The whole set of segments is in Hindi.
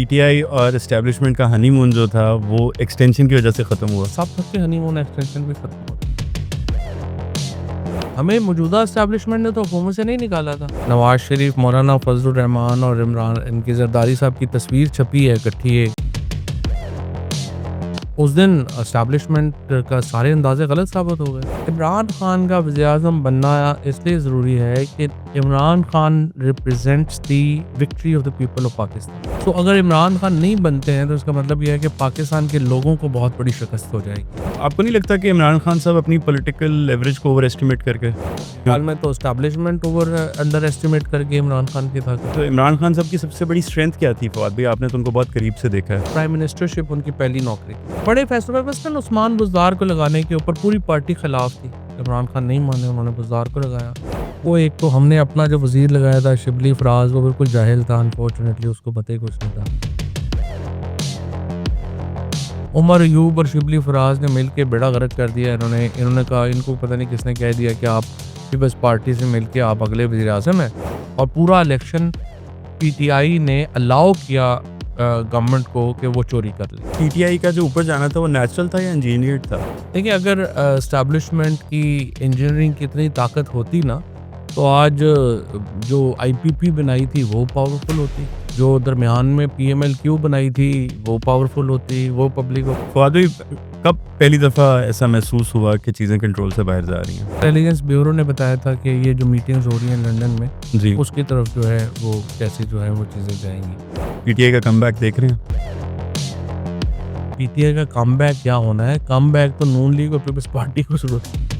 पीटीआई और एस्टेब्लिशमेंट का हनीमून जो था वो एक्सटेंशन की वजह से ख़त्म हुआ। सबके हनीमून एक्सटेंशन भी खत्म हो गए। हमें मौजूदा एस्टेब्लिशमेंट ने तो हुकूमत से नहीं निकाला था। नवाज शरीफ, मौलाना फजलुर रहमान और इमरान, इनकी जरदारी साहब की तस्वीर छपी है इकट्ठी एक। उस दिन एस्टेब्लिशमेंट का सारे अंदाजे गलत साबित हो गए। इमरान खान का वज़ीर-ए-आज़म बनना इसलिए ज़रूरी है कि Imran Khan represents the victory of the people of Pakistan. तो अगर इमरान खान नहीं बनते हैं तो इसका मतलब यह है कि पाकिस्तान के लोगों को बहुत बड़ी शिकस्त हो जाएगी। आपको नहीं लगता कि इमरान खान साहब अपनी पॉलिटिकल लेवरेज को ओवर एस्टिमेट करके हाल में तो एस्टेब्लिशमेंट ओवर अंडर एस्टिमेट करके इमरान खान की था। तो इमरान खान साहब की सबसे बड़ी स्ट्रेंथ क्या थी फवाद भाई? आपने तो उनको बहुत करीब से देखा है। प्राइम मिनिस्टरशिप उनकी पहली नौकरी थी। बड़े फैसले मसलन उस्मान बुज़दार को लगाने के ऊपर पूरी पार्टी खिलाफ थी। इमरान खान नहीं माने, उन्होंने बुज़दार को लगाया। वो एक तो हमने अपना जो वज़ीर लगाया था शिबली फराज, वो बिल्कुल जाहिल था, अनफॉर्चुनेटली उसको पता ही कुछ नहीं था। उमर अयूब और शिबली फराज ने मिलकर बेड़ा गर्क कर दिया। इन्होंने कहा, इनको पता नहीं किसने कह दिया कि आप पीपल्स पार्टी से मिलकर आप अगले वज़ीर आज़म हैं, और पूरा इलेक्शन पीटीआई ने अलाउ किया गवर्नमेंट को कि वो चोरी कर ले। पीटीआई का जो ऊपर जाना था वो नेचुरल था या इंजीनियर्ड था? देखिए, अगर एस्टैब्लिशमेंट की इंजीनियरिंग की इतनी ताकत होती ना, तो आज जो आईपीपी बनाई थी वो पावरफुल होती, जो दरमियान में पीएमएलक्यू बनाई थी वो पावरफुल होती, वो पब्लिक। फवाद भाई, कब पहली दफ़ा ऐसा महसूस हुआ कि चीज़ें कंट्रोल से बाहर जा रही हैं? इंटेलिजेंस ब्यूरो ने बताया था कि ये जो मीटिंग्स हो रही हैं लंदन में, जी, उसकी तरफ जो है वो कैसे जो है वो चीज़ें जाएंगी। पीटीआई का कमबैक देख रहे हैं? पीटीआई का कमबैक क्या होना है? कमबैक तो नून लीग और पीपल्स पार्टी को जरूरत है।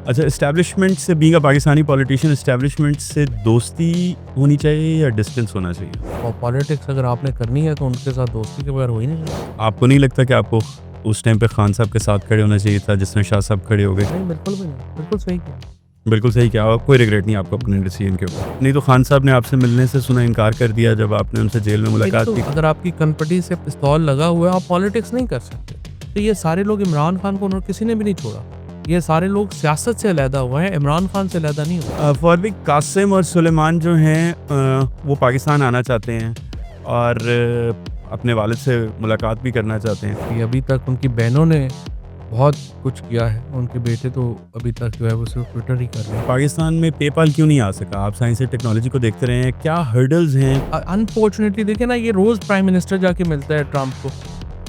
अच्छा, एस्टेब्लिशमेंट से being a Pakistani politician, establishment से दोस्ती होनी चाहिए या डिस्टेंस होना चाहिए? और पॉलिटिक्स अगर आपने करनी है तो उनके साथ दोस्ती के बगैर हो ही नहीं सकती। आपको नहीं लगता कि आपको उस टाइम पे खान साहब के साथ खड़े होना चाहिए था जिसमें शाह साहब खड़े हो गए? नहीं, बिल्कुल भी नहीं, बिल्कुल सही किया। बिल्कुल सही किया, और कोई रिग्रेट नहीं आपको अपने डिसीजन के ऊपर? नहीं तो खान साहब ने आपसे मिलने से सुना इनकार कर दिया जब आपने उनसे जेल में मुलाकात तो की। अगर आपकी कनपटी से पिस्तौल लगा हुआ है, आप पॉलिटिक्स नहीं कर सकते। तो ये सारे लोग इमरान खान को उन्होंने किसी ने भी नहीं छोड़ा। ये सारे लोग सियासत से अलहदा हुए हैं, इमरान खान से अलहदा नहीं हुआ। फवाद भाई, कासिम और सुलेमान जो हैं वो पाकिस्तान आना चाहते हैं और अपने वालिद से मुलाकात भी करना चाहते हैं। कि अभी तक उनकी बहनों ने बहुत कुछ किया है, उनके बेटे तो अभी तक जो है वो सिर्फ ट्विटर ही कर रहे हैं। पाकिस्तान में पेपाल क्यों नहीं आ सका? आप साइंस और टेक्नोलॉजी को देखते रहे हैं, क्या हर्डल्स हैं? अनफॉर्चुनेटली देखिए ना, ये रोज प्राइम मिनिस्टर जाके मिलता है ट्रम्प को,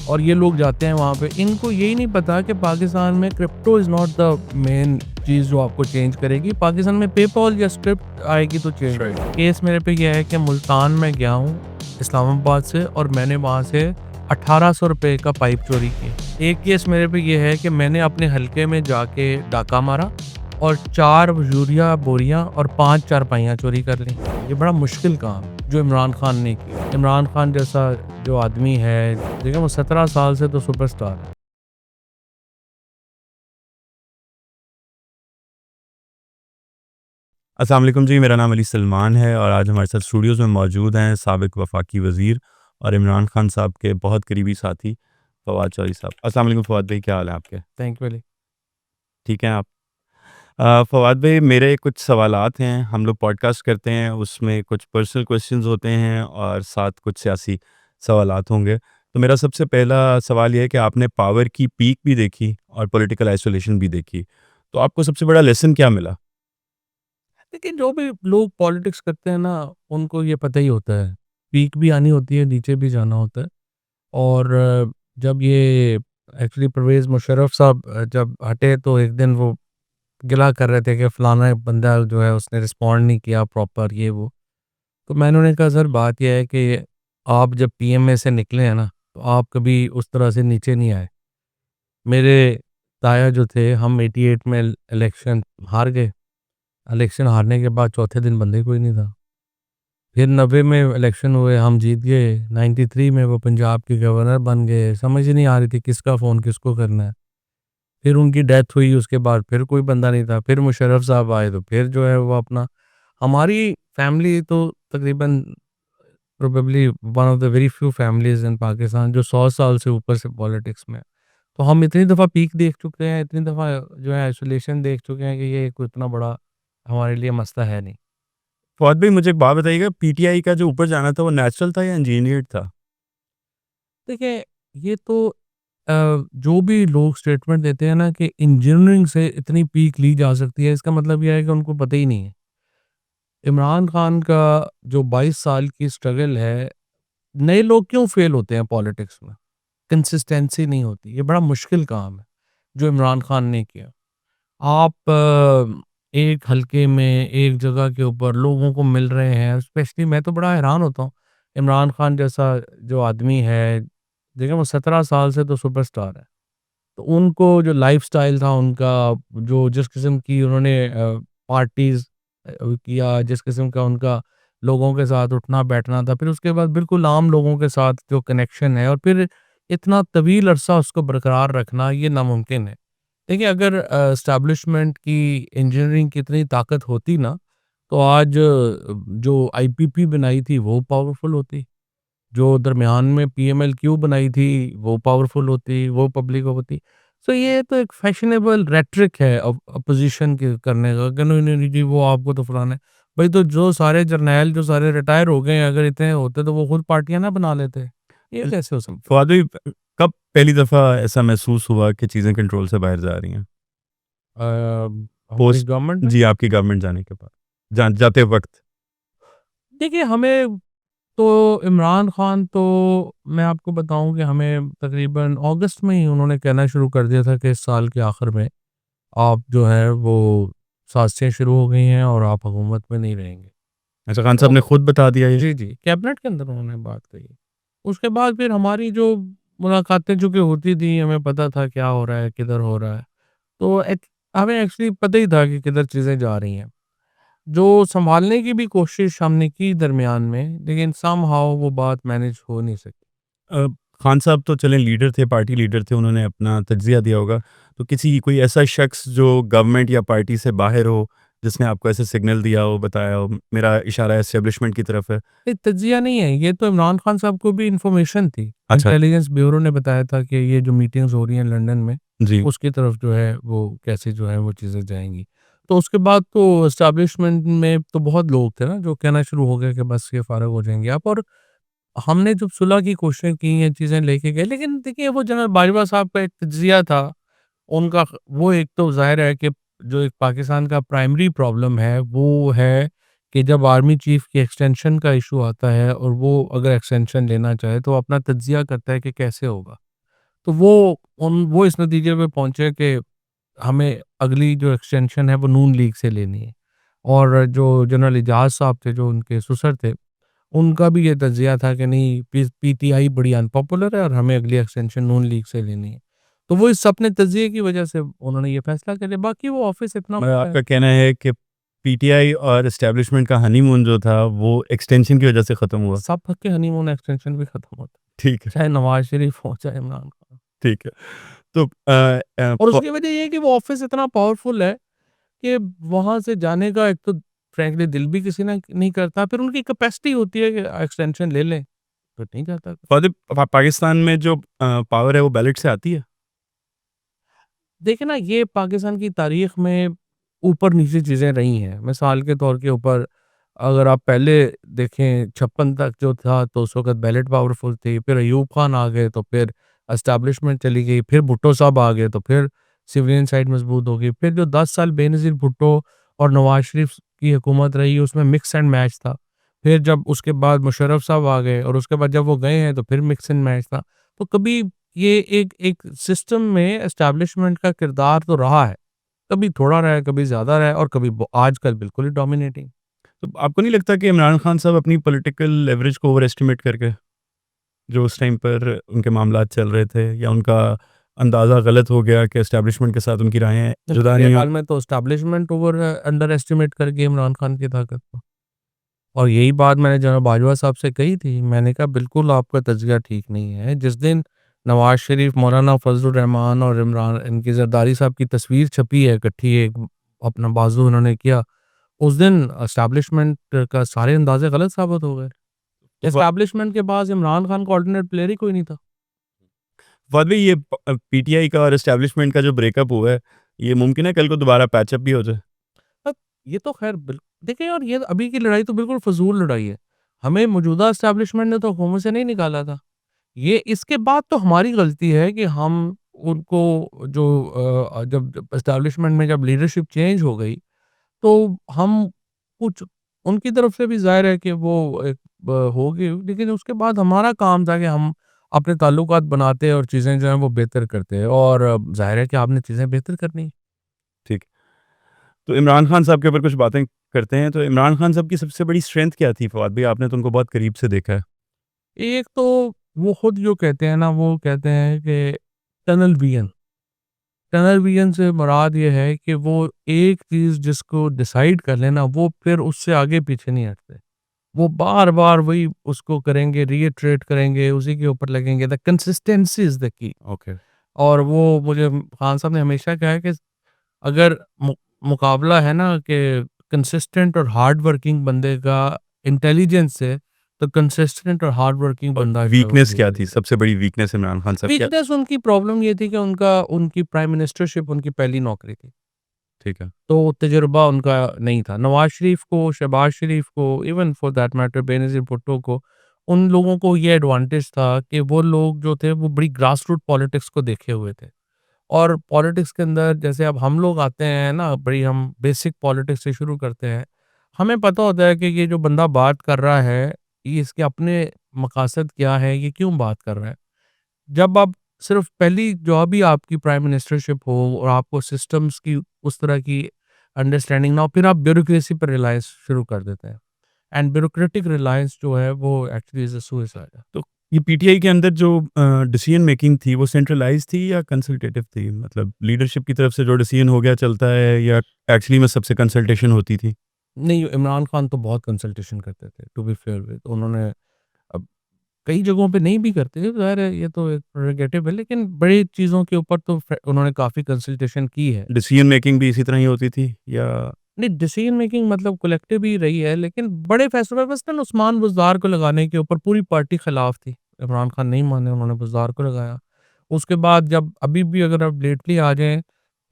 और ये लोग जाते हैं वहाँ पे। इनको यही नहीं पता कि पाकिस्तान में crypto is not the main चीज़ जो आपको चेंज करेगी। पाकिस्तान में पेपॉल या स्क्रिप्ट आएगी तो चेंज। केस मेरे पे यह है कि मुल्तान में गया हूँ इस्लामाबाद से, और मैंने वहाँ से 1800 रुपये का पाइप चोरी किया। एक केस मेरे पे यह है कि मैंने अपने हल्के में जाके डाका मारा और 4 यूरिया बोरियां और 5 चारपाइयाँ चोरी कर ली। ये बड़ा मुश्किल काम जो इमरान खान ने किया। इमरान खान जैसा जो आदमी है, देखिए वो 17 साल से तो सुपरस्टार है। अस्सलाम वालेकुम जी, मेरा नाम अली सलमान है और आज हमारे साथ स्टूडियोज़ में मौजूद हैं साबिक वफाकी वज़ीर और इमरान खान साहब के बहुत करीबी साथी फवाद चौधरी साहब। अस्सलाम वालेकुम फवाद भाई, क्या हाल है आपके? Thank you Ali. ठीक हैं आप? फवाद भाई, मेरे कुछ सवालात हैं। हम लोग पॉडकास्ट करते हैं, उसमें कुछ पर्सनल क्वेश्चंस होते हैं और साथ कुछ सियासी सवालात होंगे। तो मेरा सबसे पहला सवाल ये है कि आपने पावर की पीक भी देखी और पॉलिटिकल आइसोलेशन भी देखी, तो आपको सबसे बड़ा लेसन क्या मिला? लेकिन जो भी लोग पॉलिटिक्स करते हैं ना, उनको ये पता ही होता है, पीक भी आनी होती है, नीचे भी जाना होता है। और जब ये एक्चुअली परवेज़ मुशर्रफ साहब जब हटे तो एक दिन वो गिला कर रहे थे कि फलाना बंदा जो है उसने रिस्पॉन्ड नहीं किया प्रॉपर, ये वो। तो मैंने उन्हें कहा, सर बात यह है कि आप जब पीएमए से निकले हैं ना, तो आप कभी उस तरह से नीचे नहीं आए। मेरे ताया जो थे, हम 88 में इलेक्शन हार गए। इलेक्शन हारने के बाद चौथे दिन बंदे कोई नहीं था। फिर 90 में इलेक्शन हुए, हम जीत गए। 93 में वो पंजाब के गवर्नर बन गए। समझ ही नहीं आ रही थी किसका फ़ोन किसको करना है। फिर उनकी डेथ हुई, उसके बाद फिर कोई बंदा नहीं था। फिर मुशर्रफ साहब आए तो फिर जो है वो अपना, हमारी फैमिली तो तकरीबन probably one of the very few families in Pakistan जो 100 साल से ऊपर से पॉलिटिक्स में है। तो हम इतनी दफ़ा पीक देख चुके हैं, इतनी दफ़ा जो है आइसोलेशन देख चुके हैं कि ये कोई इतना बड़ा हमारे लिए मसला है नहीं। फवाद भाई मुझे एक बात बताइएगा, पीटीआई का जो ऊपर जाना था वो नेचुरल था या इंजीनियर्ड था? देखिए, ये तो जो भी लोग स्टेटमेंट देते हैं ना कि इंजीनियरिंग से इतनी पीक ली जा सकती है, इसका मतलब ये है कि उनको पता ही नहीं है। इमरान खान का जो 22 साल की स्ट्रगल है, नए लोग क्यों फेल होते हैं पॉलिटिक्स में? कंसिस्टेंसी नहीं होती, ये बड़ा मुश्किल काम है, जो इमरान खान ने किया। आप एक हलके में, एक जगह के ऊपर लोगों को मिल रहे हैं, स्पेशली मैं तो बड़ा हैरान होता हूँ, इमरान खान जैसा जो आदमी है, देखिए वो 17 साल से तो सुपरस्टार है। तो उनको जो लाइफ़स्टाइल था उनका, जो जिस किस्म की उन्होंने पार्टीज़ किया, जिस किस्म का उनका लोगों के साथ उठना-बैठना था, फिर उसके बाद बिल्कुल आम लोगों के साथ जो कनेक्शन है और फिर इतना तवील अरसा उसको बरकरार रखना, ये नामुमकिन है। देखिए, अगर एस्टेब्लिशमेंट की इंजीनियरिंग की इतनी ताकत होती ना, तो आज जो आईपीपी बनाई थी, वो पावरफुल होती। जो दरमियान में पीएमएलक्यू बनाई थी, वो पावरफुल होती, वो पब्लिक होती। सो ये तो एक फैशनेबल रेटरिक है अपोज़िशन के करने का कि नहीं, नहीं, नहीं जी, वो आपको तो फलाना है। भाई तो जो सारे जर्नैल जो सारे रिटायर हो गए हैं, अगर इतने होते तो वो खुद पार्टियाँ ना बना लेते। ये ल कैसे हो सकता है? फवाद भाई कब पहली दफ़ा ऐसा महसूस हुआ कि चीज़ें कंट्रोल से बाहर जा रही हैं? अ, हमारी पोस्ट गवर्नमेंट में? जी, आपकी गवर्नमेंट जाने के बाद, जाते वक़्त? देखिए, हमें तो इमरान खान तो मैं आपको बताऊँ कि हमें तकरीबन अगस्त में ही उन्होंने कहना शुरू कर दिया था कि इस साल के आखिर में आप जो है वो साज़िशें शुरू हो गई हैं और आप हुकूमत में नहीं रहेंगे। अच्छा, खान साहब तो ने खुद बता दिया ये? जी, जी, कैबिनेट के अंदर उन्होंने बात कही। उसके बाद फिर हमारी जो मुलाकातें चूँकि होती थी, हमें पता था क्या हो रहा है, किधर हो रहा है। तो हमें एक्चुअली पता ही था कि किधर चीज़ें जा रही हैं। जो सँभालने की भी कोशिश हमने की दरमियान में, लेकिन समहाउ वो बात मैनेज हो नहीं सकी। अ, खान साहब तो चलें लीडर थे, पार्टी लीडर थे, उन्होंने अपना तज्ज़िया दिया होगा। तो किसी कोई ऐसा शख्स जो गवर्नमेंट या पार्टी से बाहर हो, जिसने आपको ऐसे सिग्नल दिया हो, बताया हो, मेरा इशारा एस्टेब्लिशमेंट की तरफ है? ये तज्ज़िया नहीं है, ये तो इमरान खान साहब को भी इन्फॉर्मेशन थी। अच्छा, इंटेलिजेंस ब्यूरो ने बताया था कि ये जो मीटिंग्स हो रही हैं लंदन में, जी। उसकी तरफ जो है वो कैसे जो है वो चीज़ें जाएँगी। तो उसके बाद तो एस्टेब्लिशमेंट में तो बहुत लोग थे ना जो कहना शुरू हो गए कि बस ये फ़ारिग हो जाएँगे आप। और हमने जब सुलह की कोशिशें की, ये चीज़ें लेके गए, लेकिन देखिए वो जनरल बाजवा साहब का एक तज्ज़िया था, उनका वो एक तो ज़ाहिर है कि जो एक पाकिस्तान का प्राइमरी प्रॉब्लम है, वो है कि जब आर्मी चीफ़ की एक्सटेंशन का इश्यू आता है और वो अगर एक्सटेंशन लेना चाहे, तो अपना तज्ज़िया करता है कि कैसे होगा। तो वो इस नतीजे पे पहुँचे कि हमें अगली जो एक्सटेंशन है, वो नून लीग से लेनी है। और जो जनरल एजाज़ साहब थे, जो उनके सुसर थे, उनका भी ये तज़्ज़िया था कि नहीं, पीटीआई बड़ी अनपॉपुलर है और हमें अगली एक्सटेंशन नून लीग से लेनी है। तो वो इस अपने तज़्ज़िये की वज़ह से उन्होंने ये फ़ैसला कर लिया, बाकी वो ऑफ़िस इतना मतलब बड़ा है। आपका कहना है कि पीटीआई और एस्टेब्लिशमेंट का हनीमून जो था, वो एक्सटेंशन की वजह से ख़त्म हुआ। सब के हनीमून एक्सटेंशन भी ख़त्म होता ठीक है, है, चाहे नवाज़ शरीफ हो, चाहे इमरान खान। ठीक है। तो और उसकी वज़ह ये है कि वो ऑफ़िस इतना पावरफुल है कि वहाँ से जाने का एक तो फ्रैंकली दिल भी किसी ना नहीं करता, फिर उनकी कैपेसिटी होती है कि एक्सटेंशन ले लें, तो नहीं जाता। फ़ातिब पाकिस्तान में जो पावर है वो बैलेट से आती है? देखिए ना, ये पाकिस्तान की तारीख में ऊपर-नीचे चीज़ें रही हैं। मिसाल के तौर के ऊपर अगर आप पहले देखें 56 तक जो था तो उस वक़्त बैलेट पावरफुल थी। फिर अयूब खान आ गए तो फिर एस्टेब्लिशमेंट चली गई। फिर भुट्टो साहब आ गए तो फिर सिविलियन साइड मज़बूत हो गई। फिर जो 10 साल बेनज़ीर भुट्टो और नवाज़ शरीफ की हुकूमत रही, उसमें मिक्स एंड मैच था। फिर जब उसके बाद मुशर्रफ साहब आ गए और उसके बाद जब वो गए हैं तो फिर मिक्स एंड मैच था। तो कभी ये एक एक सिस्टम में एस्टेब्लिशमेंट का किरदार तो रहा है। कभी थोड़ा रहा है, कभी ज़्यादा रहा है और कभी ब आजकल बिल्कुल ही डोमिनेटिंग। तो आपको नहीं लगता कि इमरान खान साहब अपनी पॉलिटिकल लेवरेज को ओवर एस्टिमेट करके, जो उस टाइम पर उनके मामलात चल रहे थे, या उनका अंदाज़ा गलत हो गया कि एस्टेब्लिशमेंट के साथ उनकी राहें जुदा मेरे नहीं हो? ख़्याल में तो एस्टेब्लिशमेंट अंडर एस्टिमेट कर गई इमरान खान की ताकत को। और यही बात मैंने जनरल बाजवा साहब से कही थी। मैंने कहा बिल्कुल आपका तज़किया ठीक नहीं है। जिस दिन नवाज़ शरीफ, मौलाना फज़लुर रहमान और इमरान इनकी ज़रदारी साहब की तस्वीर छपी है इकट्ठी, एक अपना बाज़ू उन्होंने किया, उस दिन एस्टेब्लिशमेंट का सारे अंदाज़े गलत साबित हो गए। तो एस्टेब्लिशमेंट के पास इमरान खान का अल्टरनेट प्लेयर ही कोई नहीं था। फवाद भाई, ये पीटीआई का और एस्टेब्लिशमेंट का जो ब्रेकअप हुआ है, ये मुमकिन है कल को दोबारा पैचअप भी हो जाए? अब ये तो ख़ैर देखिए, और ये अभी की लड़ाई तो बिल्कुल फ़िज़ूल लड़ाई है। हमें मौजूदा एस्टेब्लिशमेंट ने तो हुकूमत से नहीं निकाला था। ये इसके बाद तो हमारी गलती है कि हम उनको जो जब एस्टेब्लिशमेंट में जब लीडरशिप चेंज हो गई, तो हम कुछ उनकी तरफ से भी ज़ाहिर है कि वो एक होगी, लेकिन उसके बाद हमारा काम था कि हम अपने ताल्लुकात बनाते और चीज़ें जो हैं वो बेहतर करते, और ज़ाहिर है कि आपने चीज़ें बेहतर करनी है। ठीक। तो इमरान खान साहब के ऊपर कुछ बातें करते हैं, तो इमरान खान साहब की सबसे बड़ी स्ट्रेंथ क्या थी फवाद भाई? आपने तो उनको बहुत करीब से देखा है। एक तो वो खुद जो कहते हैं ना, वो कहते हैं कि टनल विज़न। टनल विज़न से मुराद ये है कि वो एक चीज़ जिसको डिसाइड कर लें ना, वो फिर उससे आगे पीछे नहीं हटते। वो बार-बार वही उसको करेंगे, रिइटरेट करेंगे, उसी के ऊपर लगेंगे। The consistency is the key. Okay. और वो मुझे खान साहब ने हमेशा कहा है कि अगर मुकाबला है ना कि कंसिस्टेंट और हार्ड वर्किंग बंदे का इंटेलिजेंस से, तो कंसिस्टेंट और हार्ड वर्किंग और बंदा जो है वो वीकनेस क्या थी? जीतेगा। सबसे बड़ी वीकनेस इमरान खान साहब क्या? वीकनेस उनकी प्रॉब्लम ये थी कि उनकी प्राइम मिनिस्टरशिप उनकी पहली नौकरी थी। ठीक है। तो तजुर्बा उनका नहीं था। नवाज़ शरीफ को, शहबाज़ शरीफ को, even for that matter Benazir Bhutto को, उन लोगों को ये एडवांटेज था कि वो लोग जो थे वो बड़ी ग्रास रूट पॉलिटिक्स को देखे हुए थे। और पॉलिटिक्स के अंदर जैसे अब हम लोग आते हैं ना, बड़ी हम बेसिक पॉलिटिक्स से शुरू करते हैं। हमें पता होता है कि ये जो बंदा बात कर रहा है, ये इसके अपने मकासद क्या है, ये क्यों बात कर रहा है। जब आप सिर्फ़ पहली जॉब ही आपकी प्राइम मिनिस्टरशिप हो और आपको सिस्टम्स की उस तरह की अंडरस्टैंडिंग ना हो, फिर आप ब्यूरोक्रेसी पर रिलायंस शुरू कर देते हैं। एंड ब्यूरोक्रेटिक रिलायंस जो है वो एक्चुअली इज़ अ सुसाइड। तो ये पीटीआई के अंदर जो डिसीजन मेकिंग थी वो सेंट्रलाइज़ थी या कंसल्टेटिव थी? मतलब लीडरशिप की तरफ से जो डिसीजन हो गया चलता है या एक्चुअली में सबसे कंसल्टेशन होती थी? नहीं, इमरान खान तो बहुत कंसल्टेशन करते थे, टू बी फेयर विद उन्होंने अब कई जगहों पे नहीं भी करते थे, ज़ाहिर है ये तो एक प्रेरोगेटिव है, लेकिन बड़ी चीज़ों के ऊपर तो उन्होंने काफ़ी कंसल्टेशन की है। डिसीजन मेकिंग भी इसी तरह ही होती थी या नहीं, डिसीजन मेकिंग मतलब कलेक्टिव ही रही है, लेकिन बड़े फैसलों में मसलन उस्मान बुज़दार को लगाने के ऊपर पूरी पार्टी खिलाफ थी। इमरान खान नहीं माने, उन्होंने बुज़दार को लगाया। उसके बाद जब अभी भी अगर आप लेटली आ जाएँ,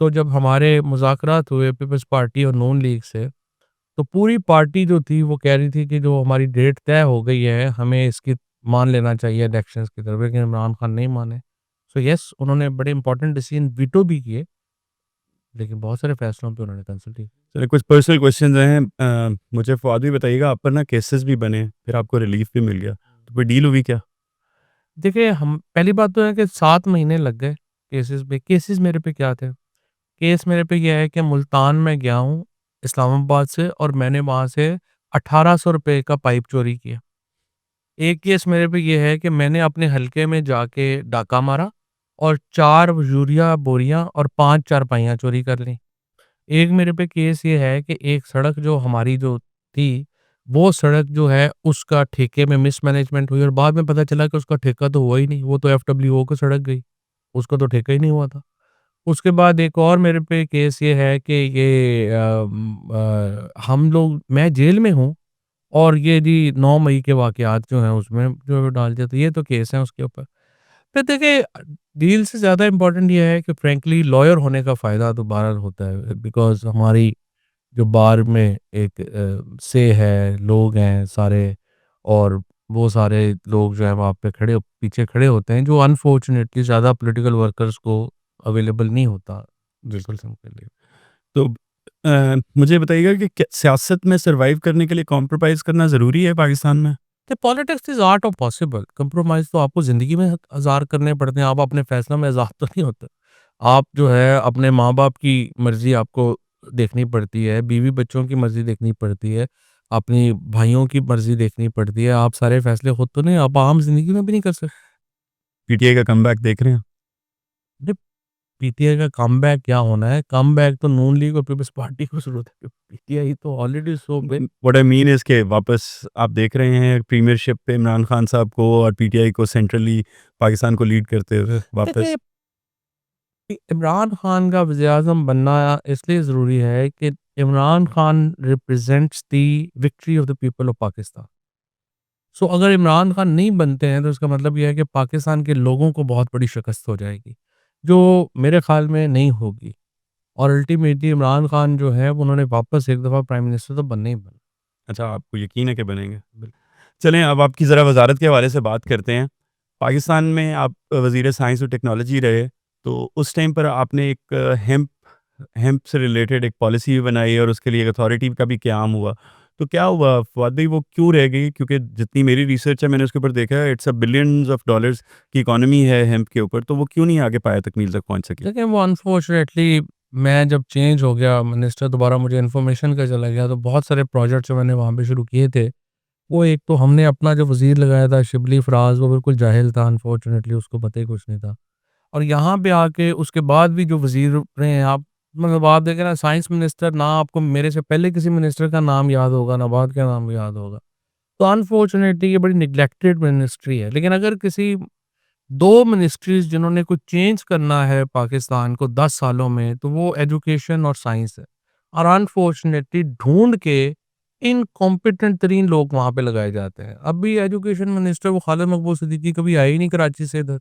तो जब हमारे मुज़ाकरात हुए पीपल्स पार्टी और नून लीग से, तो पूरी पार्टी जो थी वो कह रही थी कि जो हमारी डेट तय हो गई है, हमें इसकी मान लेना चाहिए इलेक्शंस की तरफ, लेकिन इमरान खान नहीं माने। सो येस, उन्होंने बड़े इंपॉर्टेंट डिसीजन वीटो भी किए, लेकिन बहुत सारे फैसलों पे उन्होंने कंसल्ट की। चलिए कुछ पर्सनल क्वेश्चंस हैं। मुझे फ़वाद भी बताइएगा, आप पर ना केसेस भी बने, फिर आपको रिलीफ़ भी मिल गया। तो कोई डील हुई क्या? देखिए, हम पहली बात तो है कि 7 महीने लग गए केसेस पे। केसेस मेरे पे क्या थे? केस मेरे पे ये है कि मुल्तान में गया हूँ इस्लामाबाद से, और मैंने वहाँ से ₹1800 का पाइप चोरी किया। एक केस मेरे पे ये है कि मैंने अपने हलके में जाके डाका मारा और 4 यूरिया बोरियाँ और 5 चारपाइयाँ चोरी कर लीं। एक मेरे पे केस ये है कि एक सड़क जो हमारी जो थी, वो सड़क जो है उसका ठेके में मिसमैनेजमेंट हुई और बाद में पता चला कि उसका ठेका तो हुआ ही नहीं, वो तो एफडब्ल्यूओ को सड़क गई, उसका तो ठेका ही नहीं हुआ था। उसके बाद एक और मेरे पे केस ये है कि ये हम लोग मैं जेल में हूँ और ये जी 9 मई के वाक़यात जो हैं उसमें जो डाल दिया, तो ये तो केस हैं उसके ऊपर। फिर देखिए, डील से ज़्यादा इम्पोर्टेंट ये है कि फ्रैंकली लॉयर होने का फ़ायदा तो बहरहाल होता है, बिकॉज़ हमारी जो बार में एक से है, लोग हैं सारे, और वो सारे लोग जो हैं वहाँ पे पीछे खड़े होते हैं, जो अनफॉर्चुनेटली ज़्यादा पॉलिटिकल वर्कर्स को अवेलेबल नहीं होता बिल्कुल। डिस्कशन के लिए। तो मुझे बताइएगा कि क्या सियासत में सर्वाइव करने के लिए कॉम्प्रोमाइज़ करना ज़रूरी है पाकिस्तान में? तो politics is art of possible, compromise तो आपको ज़िंदगी में हज़ार करने पड़ते हैं, आप अपने फैसलों में आज़ाद तो नहीं होते। आप जो है अपने माँ-बाप की मर्ज़ी आपको देखनी पड़ती है, बीवी-बच्चों की मर्ज़ी देखनी पड़ती है, अपनी भाइयों की मर्ज़ी देखनी पड़ती है, आप सारे फैसले खुद तो नहीं, आप आम ज़िंदगी में भी नहीं कर सकते। पीटीआई का कमबैक देख रहे हैं? अरे! पीटीआई का कमबैक क्या होना है, कमबैक तो नून लीग और पीपल्स पार्टी को ज़रूरत है, पीटीआई तो already so big. What I mean is के वापस आप देख रहे हैं प्रीमियरशिप पे इमरान खान साहब को और पीटीआई को सेंट्रली पाकिस्तान को लीड करते हुए वापस। देखिए, इमरान खान का वज़ीर-ए-आज़म बनना इसलिए ज़रूरी है कि Imran Khan represents the victory of the people of Pakistan. So अगर इमरान खान नहीं बनते हैं, तो इसका मतलब ये है कि पाकिस्तान के लोगों को बहुत बड़ी शिकस्त हो जाएगी, जो मेरे ख़्याल में नहीं होगी। और अल्टीमेटली इमरान खान जो है, वो उन्होंने वापस एक दफ़ा प्राइम मिनिस्टर तो बनना ही बनना। अच्छा, आपको यकीन है कि बनेंगे? बिल्कुल। चलें अब आपकी ज़रा वज़ारत के हवाले से बात करते हैं। पाकिस्तान में आप वज़ीर साइंस और टेक्नोलॉजी रहे, तो उस टाइम पर आपने एक हेम्प हेम्प से रिलेटेड एक पॉलिसी भी बनाई और उसके लिए एक अथॉरिटी का भी क़याम हुआ। तो क्या हुआ फवाद भाई, वो क्यों रह गई? क्योंकि जितनी मेरी रिसर्च है मैंने उसके ऊपर देखा है, it's a billions of dollars की इकॉनमी है हेम्प के ऊपर, तो वो क्यों नहीं आगे पाया, तकमील तक पहुँच सकी? देखिए, वो अनफॉर्चुनेटली मैं जब चेंज हो गया मिनिस्टर, दोबारा मुझे इन्फॉर्मेशन का चला गया, तो बहुत सारे प्रोजेक्ट्स जो मैंने वहाँ पे शुरू किए थे, वो एक तो हमने अपना जो वज़ीर लगाया था शिबली फराज, वो बिल्कुल जाहिल था, अनफॉर्चुनेटली उसको पता ही कुछ नहीं था। और यहाँ पे आके उसके बाद भी जो वज़ीर रहे हैं आप, मतलब आप देखें ना, साइंस मिनिस्टर, ना आपको मेरे से पहले किसी मिनिस्टर का नाम याद होगा, ना बाद का नाम याद होगा। तो अनफॉर्चुनेटली ये बड़ी नेग्लेक्टेड मिनिस्ट्री है। लेकिन अगर किसी 2 मिनिस्ट्रीज़ जिन्होंने कुछ चेंज करना है पाकिस्तान को 10 सालों में, तो वो एजुकेशन और साइंस है। और अनफॉर्चुनेटली ढूँढ के इनकॉम्पिटेंट तरीन लोग वहाँ पे लगाए जाते हैं। अब भी एजुकेशन मिनिस्टर वो खालिद मकबूल सिद्दीकी कभी आए ही नहीं कराची से इधर।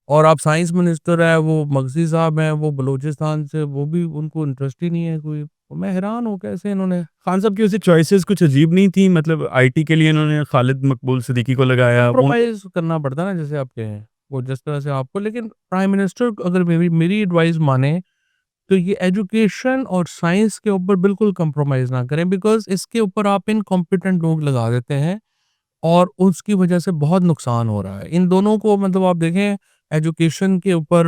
और आप साइंस मिनिस्टर है, वो मगसी साहब हैं, वो बलूचिस्तान से, वो भी उनको इंटरेस्ट ही नहीं है कोई। मैं हैरान हूँ कैसे इन्होंने खान साहब की वैसे चॉइसेस कुछ अजीब नहीं थी? मतलब आईटी के लिए इन्होंने खालिद मकबूल सिद्दीकी को लगाया, वो कंप्रोमाइज़ करना पड़ता है ना, जैसे आप कहें, वो जिस तरह से आपको, लेकिन प्राइम मिनिस्टर अगर मेरी मेरी एडवाइस माने, तो ये एजुकेशन और साइंस के ऊपर बिल्कुल कंप्रोमाइज़ ना करें, बिकॉज़ इसके ऊपर आप इनकॉम्पिटेंट लोग लगा देते हैं और उसकी वजह से बहुत नुकसान हो रहा है। इन दोनों को, मतलब आप देखें, एजुकेशन के ऊपर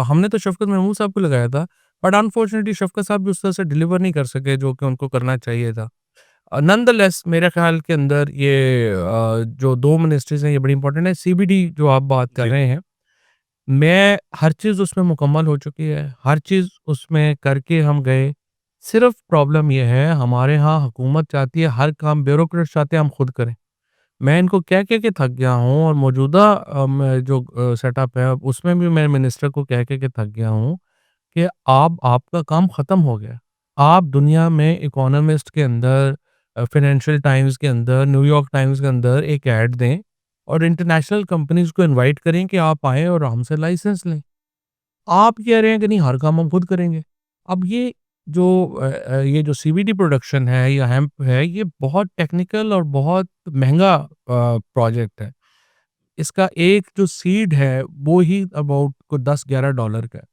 हमने तो शफ़कत महमूद साहब को लगाया था, बट अनफॉर्चुनेटली शफ़कत साहब भी उस तरह से डिलीवर नहीं कर सके जो कि उनको करना चाहिए था। नॉनदलेस मेरे ख़्याल के अंदर ये जो 2 मिनिस्ट्रीज़ हैं, ये बड़ी इंपॉर्टेंट है। सीबीडी जो आप बात कर जी। रहे हैं, मैं हर चीज़ उसमें मुकम्मल हो चुकी है, हर चीज़ उसमें करके हम गए। सिर्फ़ प्रॉब्लम ये है, हमारे यहाँ हुकूमत चाहती है हर काम, ब्यूरोक्रेट्स चाहते हैं हम खुद करें। मैं इनको कह के थक गया हूँ, और मौजूदा मैं जो सेटअप है उसमें भी मैं मिनिस्टर को कह के थक गया हूँ कि आप, आपका काम ख़त्म हो गया। आप दुनिया में इकोनॉमिस्ट के अंदर, फाइनेंशियल टाइम्स के अंदर, न्यूयॉर्क टाइम्स के अंदर एक ऐड दें और इंटरनेशनल कंपनीज़ को इनवाइट करें कि आप आएँ और हमसे लाइसेंस लें। आप कह रहे हैं कि नहीं, हर काम हम खुद करेंगे। अब ये जो ये जो सीवीडी प्रोडक्शन है या हेम्प है, ये बहुत टेक्निकल और बहुत महँगा प्रोजेक्ट है। इसका एक जो सीड है, वो ही अबाउट को $10-11 का है।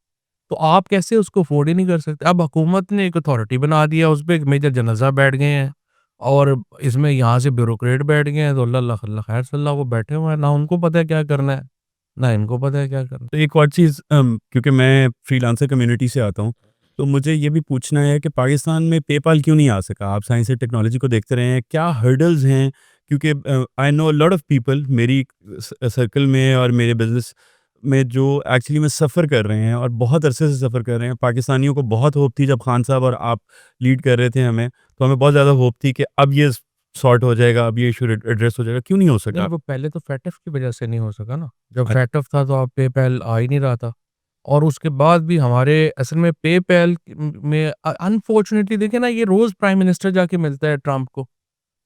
तो आप कैसे उसको अफ़ोर्ड ही नहीं कर सकते? अब हुकूमत ने एक अथॉरिटी बना दिया, उसपे एक मेजर जनरल बैठ गए हैं और इसमें यहाँ से ब्यूरोक्रेट बैठ गए हैं, तो अल्लाह अल्लाह खैर सल्ला, वो बैठे हुए हैं, ना उनको पता है क्या करना है, ना इनको पता है क्या करना है। तो एक और चीज़, क्योंकि मैं फ्रीलांसर कम्युनिटी से आता हूँ, तो मुझे ये भी पूछना है कि पाकिस्तान में पेपाल क्यों नहीं आ सका? आप साइंस एंड टेक्नोलॉजी को देखते रहे हैं, क्या हर्डल्स हैं? क्योंकि I know a lot of people मेरी सर्कल में और मेरे बिज़नेस में जो एक्चुअली में सफ़र कर रहे हैं और बहुत अरसे से सफ़र कर रहे हैं। पाकिस्तानियों को बहुत होप थी जब खान साहब और आप लीड कर रहे थे हमें, तो हमें बहुत ज़्यादा होप थी कि अब ये सॉर्ट हो जाएगा, अब ये इश्यू एड्रेस हो जाएगा। क्यों नहीं हो नहीं, सका? वो पहले तो फैटफ की वजह से नहीं हो सका ना। जब अ, फैटफ था तो आप पेपैल आ ही नहीं रहा था। और उसके बाद भी हमारे असल में पेपैल में अनफॉर्चुनेटली देखिए ना, ये रोज़ प्राइम मिनिस्टर जाके मिलता है ट्रम्प को,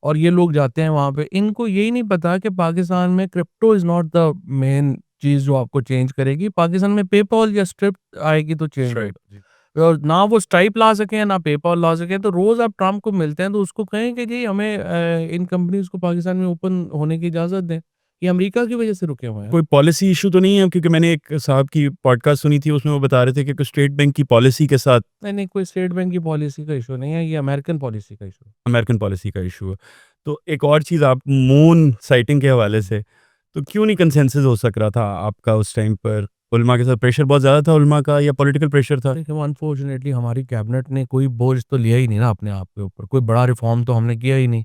और ये लोग जाते हैं वहाँ पे। इनको यही नहीं पता कि पाकिस्तान में crypto is not the main चीज़ जो आपको चेंज करेगी। पाकिस्तान में पेपॉल या स्ट्रिप आएगी तो चेंज राइट। होगा। और ना वो स्ट्राइप ला सकें, ना पेपॉल ला सकें, तो रोज़ आप ट्रम्प को मिलते हैं तो उसको कहें कि जी हमें इन कंपनीज़ को पाकिस्तान में ओपन होने की इजाज़त दें। ये अमेरिका की वज़ह से रुके हुए हैं। कोई पॉलिसी इश्यू तो नहीं है? क्योंकि मैंने एक साहब की पॉडकास्ट सुनी थी, उसमें वो बता रहे थे कि कुछ स्टेट बैंक की पॉलिसी के साथ नहीं, नहीं, कोई स्टेट बैंक की पॉलिसी का इश्यू नहीं है, ये अमेरिकन पॉलिसी का इश्यू है। अमेरिकन पॉलिसी का इश्यू है। तो एक और चीज़, आप मून साइटिंग के हवाले से, तो क्यों नहीं कंसेंसस हो सक रहा था आपका उस टाइम पर? उलमा के साथ प्रेशर बहुत ज़्यादा था उलमा का, या पॉलिटिकल प्रेशर था? देखिए, वो अनफॉर्चुनेटली हमारी कैबिनेट ने कोई बोझ तो लिया ही नहीं ना अपने आप के ऊपर, कोई बड़ा रिफ़ॉर्म तो हमने किया ही नहीं।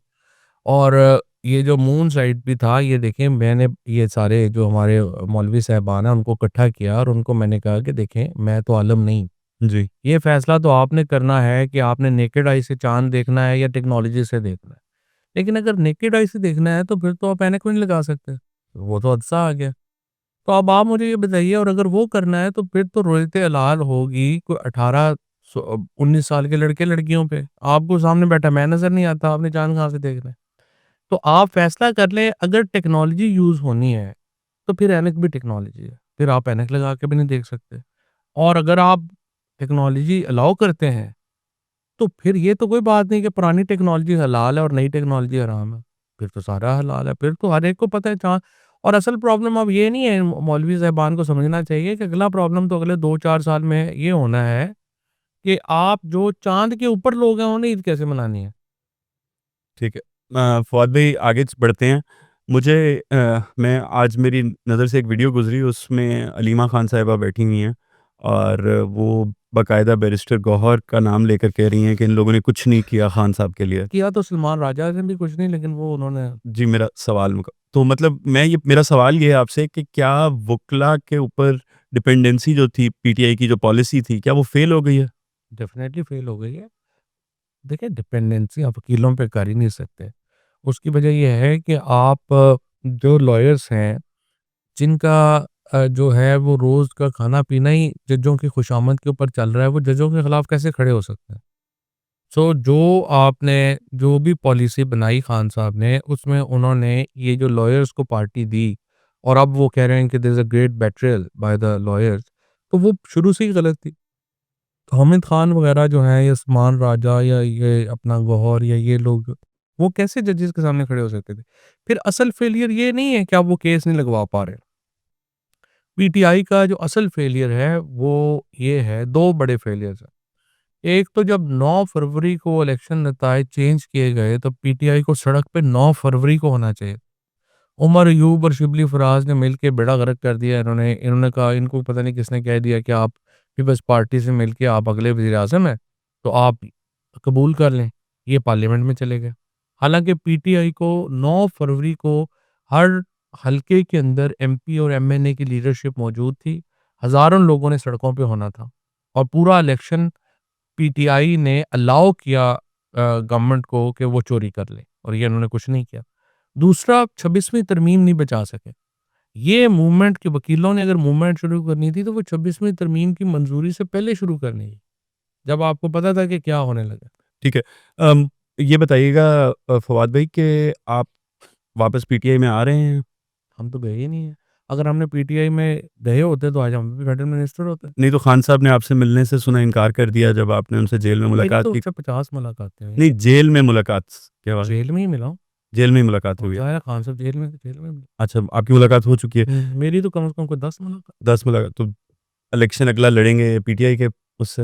और ये जो मून साइट भी था, ये देखिए, मैंने ये सारे जो हमारे मौलवी साहबान हैं उनको इकट्ठा किया और उनको मैंने कहा कि देखें, मैं तो आलिम नहीं, जी। ये फैसला तो आपने करना है कि आपने नेकेड आई से चाँद देखना है या टेक्नोलॉजी से देखना है। लेकिन अगर नेकेड आई से देखना है तो फिर तो आप ऐनक भी नहीं लगा सकते, वो तो हादसा आ गया। तो अब आप मुझे ये बताइए, और अगर वो करना है तो फिर तो रोयत हलाल होगी कोई 19 साल के लड़के-लड़कियों पे। आपको सामने बैठा मैं नज़र नहीं आता, आपने चाँद कहाँ से देखना है? तो आप फैसला कर लें, अगर टेक्नोलॉजी यूज़ होनी है, तो फिर ऐनक भी टेक्नोलॉजी है। फिर आप ऐनक लगा के भी नहीं देख सकते। और अगर आप टेक्नोलॉजी अलाउ करते हैं, तो फिर ये तो कोई बात नहीं कि पुरानी टेक्नोलॉजी हलाल है और नई टेक्नोलॉजी हराम है। फिर तो सारा हलाल है, फिर तो हर एक को पता है जहाँ। और असल प्रॉब्लम अब ये नहीं है, मौलवी साहिबान को समझना चाहिए कि अगला प्रॉब्लम तो अगले 2-4 साल में ये होना है कि आप जो चाँद के ऊपर लोग हैं, उन्हें ईद कैसे मनानी है? ठीक है। फवाद भाई आगे बढ़ते हैं। मुझे मैं आज मेरी नज़र से एक वीडियो गुज़री, उसमें अलीमा खान साहिबा बैठी हुई हैं और वो बाकायदा बैरिस्टर गौहर का नाम लेकर कह रही हैं कि इन लोगों ने कुछ नहीं किया खान साहब के लिए। किया तो सलमान राजा ने भी कुछ नहीं, लेकिन वो उन्होंने जी, मेरा सवाल तो मतलब मेरा सवाल ये है आपसे कि क्या वुकला के ऊपर डिपेंडेंसी जो थी पीटीआई की जो पॉलिसी थी, क्या वो फ़ेल हो गई है? डेफ़िनेटली फ़ेल हो गई है। देखिए, डिपेंडेंसी आप वकीलों पे कर ही नहीं सकते। उसकी वजह ये है कि आप जो लॉयर्स हैं, जिनका जो है वो रोज़ का खाना-पीना ही जजों की खुशामद के ऊपर चल रहा है, वो जजों के खिलाफ कैसे खड़े हो सकते हैं? सो जो आपने जो भी पॉलिसी बनाई खान साहब ने, उसमें उन्होंने ये जो लॉयर्स को पार्टी दी और अब वो कह रहे हैं कि there is a great betrayal by the lawyers, तो वो शुरू से ही गलत थी। तो हामिद खान वगैरह जो हैं, या उस्मान राजा या ये अपना गौहर या ये लोग, वो कैसे जजेस के सामने खड़े हो सकते थे? फिर असल फेलियर ये नहीं है कि आप वो केस नहीं लगवा पा रहे। पीटीआई का जो असल फेलियर है वो ये है, 2 बड़े फेलियर्स हैं। एक तो जब 9 फरवरी को इलेक्शन नतायज चेंज किए गए, तो पीटीआई को सड़क पे 9 फरवरी को होना चाहिए। उमर अयूब और शिबली फराज ने मिलके बेड़ा गर्क कर दिया। इन्होंने इन्होंने कहा, इनको पता नहीं किसने कह दिया कि आप पीपल्स पार्टी से मिलके आप अगले वज़ीर-ए-आज़म हैं, तो आप कबूल कर लें। ये पार्लियामेंट में चले गए। हालाँकि पीटीआई को 9 फरवरी को हर हलके के अंदर एमपी और एमएनए की लीडरशिप मौजूद थी। हज़ारों लोगों ने सड़कों पे होना था और पूरा इलेक्शन पीटीआई ने अलाउ किया गवर्नमेंट को कि वो चोरी कर ले, और ये उन्होंने कुछ नहीं किया। दूसरा, 26वीं तरमीम नहीं बचा सके। ये मूवमेंट के वकीलों ने अगर मूवमेंट शुरू करनी थी, तो वो 26वीं तरमीम की मंजूरी से पहले शुरू करनी थी, जब आपको पता था कि क्या होने लगा। ठीक है। ये बताइएगा फवाद भाई कि आप वापस पीटीआई में आ रहे हैं? हम तो गए ही नहीं हैं। अगर हमने पीटीआई में गए होते, तो आज हम भी फेडरल मिनिस्टर होते। नहीं तो खान साहब ने आपसे मिलने से सुना इनकार कर दिया जब आपने उनसे जेल में मेरी मुलाकात तो की। उनसे 50 मुलाकातें हुई नहीं, हैं। जेल में मुलाकात क्या बात? जेल में ही मिला हूँ। जेल में ही मुलाकात और हुई है। ज़ाहिर है खान साहब जेल में मिले। अच्छा, आपकी मुलाकात हो चुकी है। मेरी तो कम से कम कोई 10 मुलाकात। 10 मुलाकात तो इलेक्शन अगला लड़ेंगे पीटीआई के उससे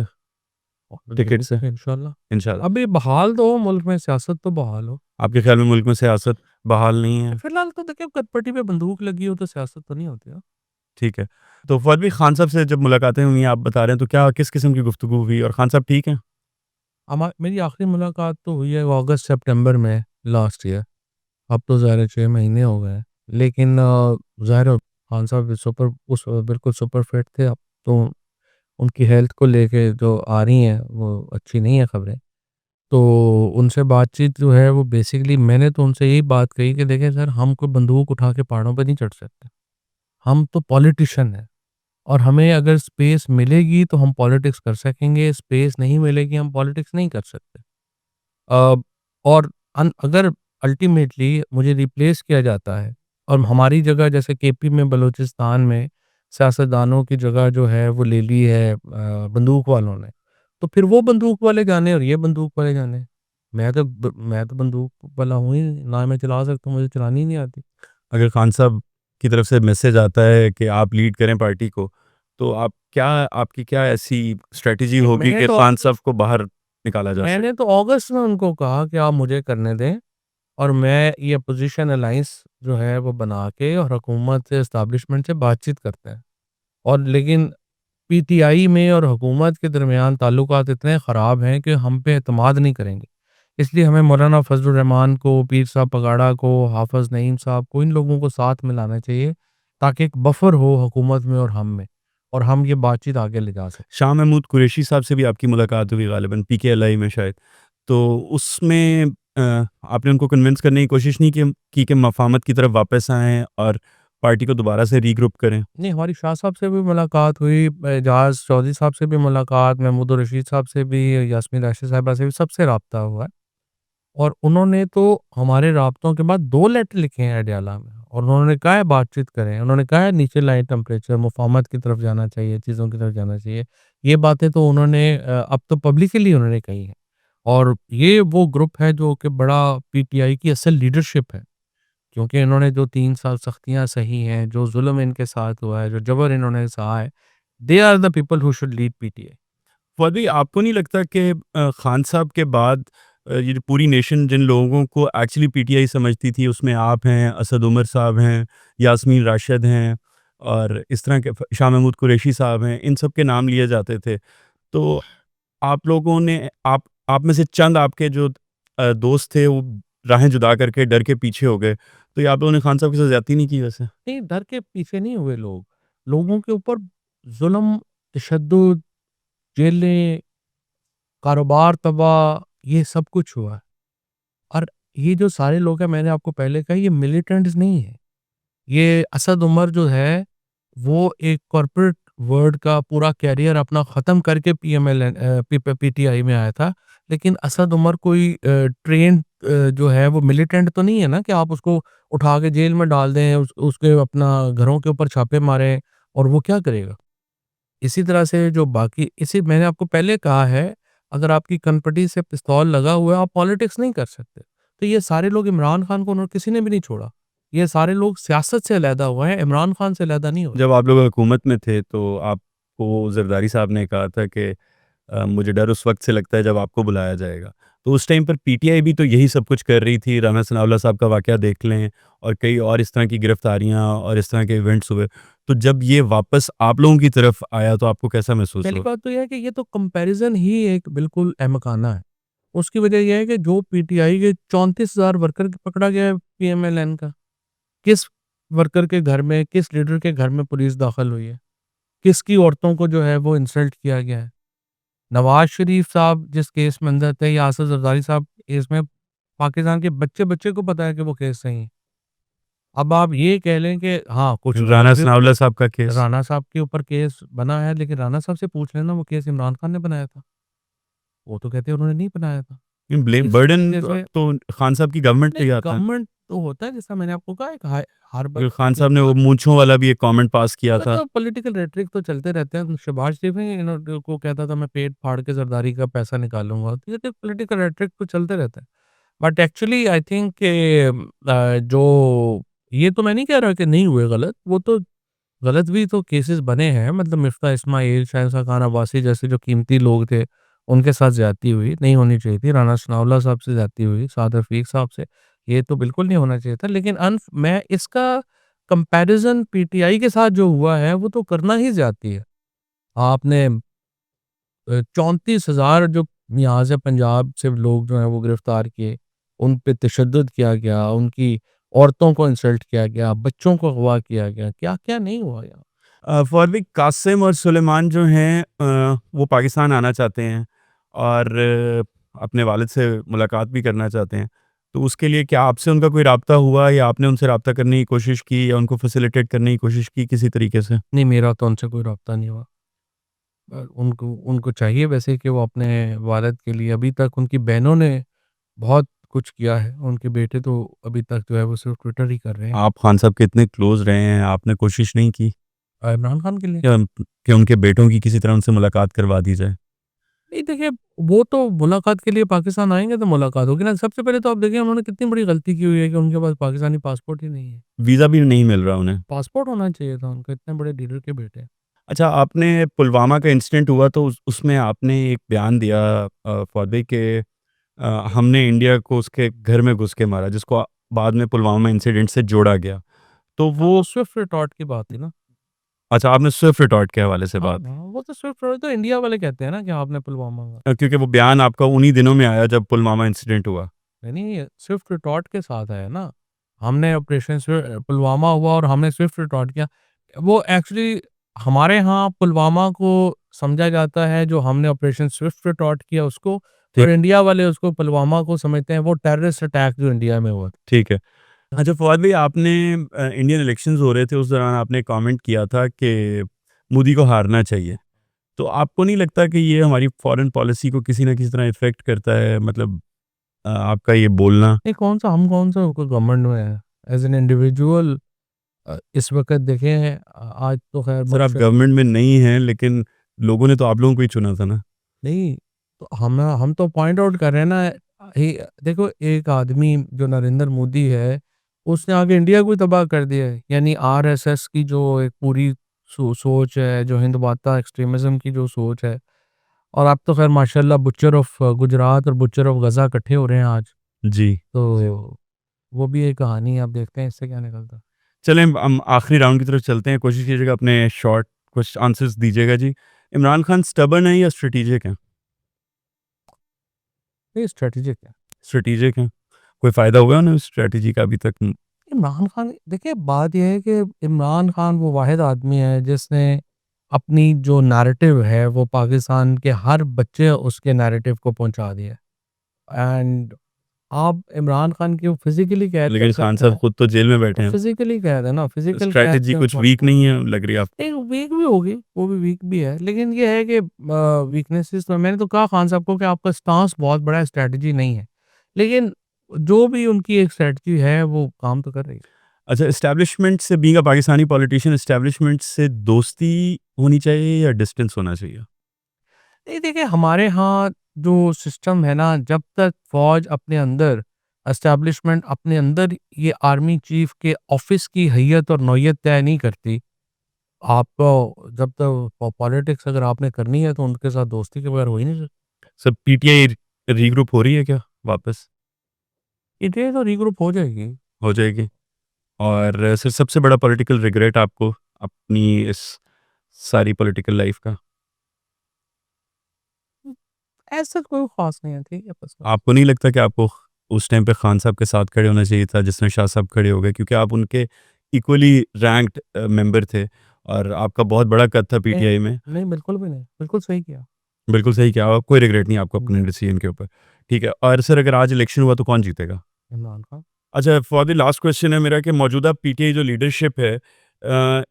और टिकट से देखेंगे इंशाल्लाह। इंशाल्लाह। अभी बहाल तो हो मुल्क में, सियासत तो बहाल हो। आपके ख्याल में मुल्क में सियासत बहाल नहीं है? फिलहाल तो देखिए, कटपटी पे बंदूक लगी हो तो सियासत तो नहीं होती ना। ठीक है। तो फवाद भाई खान साहब से जब मुलाकातें हुई आप बता रहे हैं, तो क्या किस किस्म की गुफ्तगू हुई और खान साहब ठीक हैं? मेरी आखिरी मुलाकात तो हुई है अगस्त सितंबर में लास्ट ईयर। अब तो ज़ाहिर है 6 महीने हो गए हैं। लेकिन ज़ाहिर है खान साहब बिल्कुल सुपर फिट थे। अब तो उनकी हेल्थ को लेके जो आ रही हैं वो अच्छी नहीं है खबरें। तो उनसे बातचीत जो है वो बेसिकली मैंने तो उनसे यही बात कही कि देखिए सर, हम कोई बंदूक उठा के पहाड़ों पे नहीं चढ़ सकते। हम तो पॉलिटिशियन हैं, और हमें अगर स्पेस मिलेगी तो हम पॉलिटिक्स कर सकेंगे, स्पेस नहीं मिलेगी हम पॉलिटिक्स नहीं कर सकते। अ, और अगर अल्टीमेटली मुझे रिप्लेस किया जाता है और हमारी जगह, जैसे केपी में बलूचिस्तान में सियासतदानों की जगह जो है वो ले ली है बंदूक वालों ने, तो फिर वो बंदूक वाले जाने और ये बंदूक वाले जाने। मैं तो बंदूक वाला हूँ ही नहीं, ना मैं चला सकता हूँ, मुझे चलानी ही नहीं आती। अगर खान साहब की तरफ से मैसेज आता है कि आप लीड करें पार्टी को, तो आपकी क्या ऐसी स्ट्रैटेजी नहीं, होगी कि खान साहब को बाहर निकाला जा सके? मैंने तो अगस्त में उनको कहा कि आप मुझे करने दें, और मैं ये अपोज़िशन अलायंस जो है वो बना के और हुकूमत से, एस्टेब्लिशमेंट से बातचीत करते हैं। और लेकिन पीटीआई में और हुकूमत के दरमियान ताल्लुकात इतने ख़राब हैं कि हम पे एतमाद नहीं करेंगे। इसलिए हमें मौलाना फज़लुर रहमान को, पीर साहब पगाड़ा को, हाफ़िज़ नईम साहब को, इन लोगों को साथ मिलाना चाहिए, ताकि एक बफ़र हो हुकूमत में और हम में, और हम ये बातचीत आगे ले जा सकें। शाह महमूद कुरैशी साहब से भी आपकी मुलाकात हुई ग़ालिबन पीकेएलआई में शायद। तो उसमें आपने उनको कन्विंस करने की कोशिश नहीं कि मफ़ाहमत की तरफ वापस आएँ और पार्टी को दोबारा से रीग्रुप करें? नहीं, हमारी शाह साहब से भी मुलाकात हुई, एजाज़ चौधरी साहब से भी मुलाकात, महमूद रशीद साहब से भी, यास्मीन राशिद साहिबा से भी, सबसे राब्ता हुआ है। और उन्होंने तो हमारे राब्तों के बाद 2 लेटर लिखे हैं अडयाला में, और उन्होंने कहा है बातचीत करें, उन्होंने कहा है नीचे लाएँ टेम्परेचर, मुफ़ाहमत की तरफ जाना चाहिए, चीज़ों की तरफ जाना चाहिए। ये बातें तो उन्होंने अब तो पब्लिकली उन्होंने कही हैं। और ये वो ग्रुप है जो कि बड़ा पीटीआई की असल लीडरशिप है, क्योंकि इन्होंने जो 3 साल सख्तियाँ सही हैं, जो ज़ुल्म इनके साथ हुआ है, जो जबर इन्होंने सहा है, they are the people who should lead PTI. Fawad भाई, आपको नहीं लगता कि खान साहब के बाद ये जो पूरी नेशन जिन लोगों को एक्चुअली पीटीआई समझती थी, उसमें आप हैं, असद उमर साहब हैं, यास्मीन राशिद हैं और इस तरह के शाह महमूद कुरैशी साहब हैं, इन सब के नाम लिए जाते थे। तो आप लोगों ने आप में से चंद आपके जो दोस्त थे, वो राहें जुदा करके डर के पीछे हो गए। तो ये आप लोगों ने खान साहब के साथ ज़्यादती नहीं की वैसे? नहीं, डर के पीछे नहीं हुए लोग। लोगों के ऊपर ज़ुल्म, तशद्दुद, जेलें, कारोबार तबाह, ये सब कुछ हुआ है। और ये जो सारे लोग हैं, मैंने आपको पहले कहा, ये मिलिटेंट्स नहीं है। ये असद उमर जो है, वो एक कॉर्पोरेट वर्ल्ड का पूरा करियर अपना ख़त्म करके पीटीआई में आया था। लेकिन असद उमर कोई ट्रेन्ड जो है वो मिलिटेंट तो नहीं है ना, कि आप उसको उठा के जेल में डाल दें, उसके अपना घरों के ऊपर छापे मारें और वो क्या करेगा? इसी तरह से जो बाकी इसी मैंने आपको पहले कहा है, अगर आपकी कनपटी से पिस्तौल लगा हुआ है, आप पॉलिटिक्स नहीं कर सकते। तो ये सारे लोग इमरान खान को उन्होंने किसी ने भी नहीं छोड़ा। ये सारे लोग सियासत से अलहदा हुए हैं, इमरान खान से अलहदा नहीं हुए। जब आप लोग हुकूमत में थे, तो आपको ज़रदारी साहब ने कहा था कि मुझे डर उस वक़्त से लगता है जब आपको बुलाया जाएगा। तो उस टाइम पर पीटीआई भी तो यही सब कुछ कर रही थी। राना सनाउल्लाह साहब का वाक़या देख लें और कई और इस तरह की गिरफ़्तारियाँ और इस तरह के इवेंट्स हुए। तो जब ये वापस आप लोगों की तरफ आया, तो आपको कैसा महसूस पहली हुआ? बात तो ये है कि ये तो कंपैरिज़न ही एक बिल्कुल अहमकाना है। उसकी वजह ये है कि जो पीटीआई के 34,000 वर्कर को पकड़ा गया है पीएमएलएन का, किस वर्कर के घर में, किस लीडर के घर में पुलिस दाखिल हुई है? किसकी औरतों को जो है वो इंसल्ट किया गया है? नवाज़ शरीफ साहब जिस केस में अंदर थे, या असद ज़रदारी साहब केस में, पाकिस्तान के बच्चे-बच्चे को पता है कि वो केस सही है। अब आप ये कह लें कि हाँ, कुछ गलत राना भी सनाउल्लाह साहब का केस? राणा साहब के ऊपर केस बना है, लेकिन राणा साहब से पूछ लेना, वो केस इमरान खान ने बनाया था। वो तो कहते हैं उन्होंने नहीं बनाया था। ब्लेम इस बर्डन जैसे तो खान साहब की गवर्नमेंट पे नहीं, ही आता है। गवर्नमेंट तो होता है, जैसा मैंने आपको कहा, एक हर फिर वक़्त खान एक साहब ने वो मूंछों वाला भी एक कमेंट पास किया वो था। तो पॉलिटिकल रेटरिक तो चलते रहते हैं। शहबाज शरीफ ही को कहता था मैं पेट फाड़ के ज़रदारी का पैसा निकालूँगा। तो ये तो पॉलिटिकल रेटरिक तो चलते रहता है। बट एक्चुअली आई थिंक जो ये तो मैं नहीं कह रहा कि नहीं हुए गलत, वो तो गलत भी तो केसेस बने हैं। मतलब मिफ्ता इस्माइल, शहंशाह खान अब्बासी जैसे जो कीमती लोग थे, उनके साथ ज़्यादती हुई, नहीं होनी चाहिए थी। राना सनाउल्लाह साहब से ज़्यादती हुई, साद रफ़ीक साहब से, ये तो बिल्कुल नहीं होना चाहिए था। लेकिन मैं इसका कंपैरिज़न पीटीआई के साथ जो हुआ है, वो तो करना ही ज़्यादती है। आपने 34,000 जो यहाँ से पंजाब से लोग जो हैं वो गिरफ्तार किए, उन पे तशद्दुद किया गया, उनकी औरतों को इंसल्ट किया गया, बच्चों को अगवा किया गया, क्या-क्या नहीं हुआ यहाँ। फॉरवी कासिम और सुलेमान जो हैं, वो पाकिस्तान आना चाहते हैं और अपने वालिद से मुलाकात भी करना चाहते हैं। तो उसके लिए क्या आपसे उनका कोई राब्ता हुआ, या आपने उनसे राब्ता करने की कोशिश की, या उनको फैसिलिटेट करने की कोशिश की किसी तरीके से? नहीं, मेरा तो उनसे कोई राब्ता नहीं हुआ। उनको उनको चाहिए वैसे कि वो अपने वालिद के लिए, अभी तक उनकी बहनों ने बहुत कुछ किया है, उनके बेटे तो अभी तक जो है वो सिर्फ़ ट्विटर ही कर रहे हैं। आप खान साहब के इतने क्लोज़ रहे हैं, आपने कोशिश नहीं की इमरान खान के लिए। कि उनके बेटों की किसी तरह उनसे मुलाकात करवा दी जाए? नहीं देखिए, वो तो मुलाकात के लिए पाकिस्तान आएँगे तो मुलाकात होगी ना। सबसे पहले तो आप देखिए उन्होंने कितनी बड़ी गलती की हुई है कि उनके पास पाकिस्तानी पासपोर्ट ही नहीं है। वीज़ा भी नहीं मिल रहा उन्हें। पासपोर्ट होना चाहिए था उनका, इतने बड़े लीडर के बेटे। अच्छा, आपने पुलवामा का इंसिडेंट हुआ तो उसमें आपने एक बयान दिया फौदी के हमने इंडिया को उसके घर में घुस के मारा, जिसको बाद में पुलवामा इंसिडेंट से जोड़ा गया। तो हाँ, वो वो स्विफ्ट रिटॉर्ट की बात थी ना। अच्छा, आपने स्विफ्ट रिटॉर्ट के हवाले से हाँ, बात हाँ, वो तो स्विफ्ट रिटॉर्ट तो इंडिया वाले कहते हैं ना कि आपने पुलवामा का। क्योंकि वो बयान आपका उन्हीं दिनों में आया जब पुलवामा इंसिडेंट हुआ। नहीं, नहीं, ये स्विफ्ट रिटॉर्ट के साथ है ना। हमने ऑपरेशन पुलवामा हुआ और हमने स्विफ्ट रिटॉर्ट किया। वो एक्चुअली हमारे यहाँ पुलवामा को समझा जाता है, जो हमने ऑपरेशन स्विफ्ट रिटॉर्ट किया उसको, ठीक और इंडिया वाले उसको पुलवामा को समझते हैं वो टेररिस्ट अटैक जो इंडिया में हुआ। ठीक है। अच्छा फवाद भाई, आपने इंडियन इलेक्शंस हो रहे थे, उस दौरान आपने कमेंट किया था कि मोदी को हारना चाहिए। तो आपको नहीं लगता कि ये हमारी फॉरेन पॉलिसी को किसी न किसी तरह इफ़ेक्ट करता है? मतलब आपका ये बोलना। ये कौन सा हम कौन सा कोई गवर्नमेंट में है? एज़ एन इंडिविजुअल इस वक़्त देखें आज तो ख़ैर सर आप मुर्शद गवर्नमेंट में नहीं हैं, लेकिन लोगों ने तो आप लोगों को ही चुना था ना? नहीं, तो हम तो पॉइंट आउट कर रहे हैं ना ही देखो एक आदमी जो नरेंद्र मोदी है, उसने आगे इंडिया को ही तबाह कर दिया है। यानी आरएसएस की जो एक पूरी सोच है, जो हिंदवाता एक्सट्रीमिज़्म की जो सोच है और अब तो ख़ैर माशाल्लाह बुच्चर ऑफ गुजरात और बुच्चर ऑफ गज़ा इकट्ठे हो रहे हैं आज। जी। तो वो भी एक कहानी है, अब देखते हैं इससे क्या निकलता है। चलें हम आखिरी राउंड की तरफ चलते हैं, कोशिश कीजिएगा अपने शॉर्ट कुछ आंसर्स दीजिएगा जी। इमरान खान स्टबर्न है या स्ट्रैटेजिक हैं? ये स्ट्रैटेजिक है। स्ट्रैटेजिक हैं। कोई फ़ायदा हुआ उन्हें उस स्ट्रैटेजी का अभी तक? इमरान खान देखिए बात ये है कि इमरान खान वो वाहिद आदमी है जिसने अपनी जो नैरेटिव है वो पाकिस्तान के हर बच्चे उसके नैरेटिव को पहुंचा दिया एंड आप इमरान खान की फिजिकली कैद कर लेकिन खान सकते साहब हैं खुद तो जेल में बैठे तो हैं। फिजिकली कैद है ना फिजिकल कैद स्ट्रैटेजी से कुछ वीक नहीं है लग रही है आपको? नहीं वीक भी होगी वो भी वीक भी है लेकिन ये है कि वीकनेसेस तो मैंने तो कहा खान साहब को कि आपका स्टांस बहुत बड़ा स्ट्रैटेजी नहीं है लेकिन जो भी उनकी एक स्ट्रैटेजी है वो काम तो कर रही है अच्छा, एस्टेब्लिशमेंट से being a Pakistani politician establishment से दोस्ती होनी चाहिए या डिस्टेंस होना चाहिए? नहीं देखिए हमारे यहाँ जो सिस्टम है ना जब तक फौज अपने अंदर एस्टेब्लिशमेंट अपने अंदर ये आर्मी चीफ के ऑफिस की हैयत और नौयत तय नहीं करती आपको जब तक पॉलिटिक्स अगर आपने करनी है तो उनके साथ दोस्ती के बगैर हो ही नहीं सकती सर पीटीआई रीग्रुप हो रही है क्या वापस? ये तो रीग्रुप हो जाएगी हो जाएगी। और सर सबसे बड़ा पॉलिटिकल रिग्रेट आपको अपनी इस सारी पॉलिटिकल लाइफ का? ऐसा कोई खास नहीं है ठीक है बस आपको नहीं लगता कि आपको उस टाइम पे खान साहब के साथ खड़े होना चाहिए था जिसमें शाह साहब खड़े हो गए, क्योंकि आप उनके इक्वली रैंक्ड मेंबर थे और आपका बहुत बड़ा कद था नहीं पीटीआई में। नहीं बिल्कुल भी नहीं बिल्कुल सही किया बिल्कुल सही किया, कोई रिग्रेट नहीं आपको अपने हम्म, डिसीजन के ऊपर। ठीक है, और सर अगर आज इलेक्शन हुआ तो कौन जीतेगा? इमरान खान अच्छा, फॉर द लास्ट क्वेश्चन है मेरा कि मौजूदा पीटीआई जो लीडरशिप है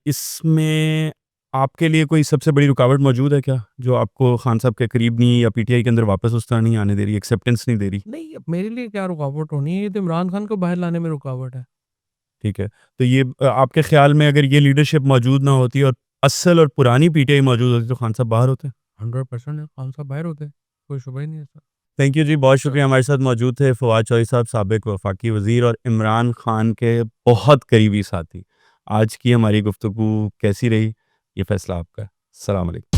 इसमें आपके लिए कोई सबसे बड़ी रुकावट मौजूद है क्या, जो आपको खान साहब के करीब नहीं या पीटीआई के अंदर वापस उस तरह नहीं आने दे रही, एक्सेप्टेंस नहीं दे रही? नहीं अब मेरे लिए क्या रुकावट होनी है ये तो इमरान खान को बाहर लाने में रुकावट है ठीक है, तो ये आपके ख्याल में अगर ये लीडरशिप मौजूद ना होती और असल और पुरानी पीटीआई मौजूद होती तो खान साहब बाहर होते? 100% है खान साहब बाहर होते कोई शुबह ही नहीं है सर थैंक यू जी, बहुत सर शुक्रिया। हमारे साथ मौजूद थे फवाद चौधरी साहब, साबिक वफाकी वज़ीर और इमरान खान के बहुत करीबी साथी। आज की हमारी गुफ्तगू कैसी रही, ये फ़ैसला आपका है। अस्सलाम वालेकुम।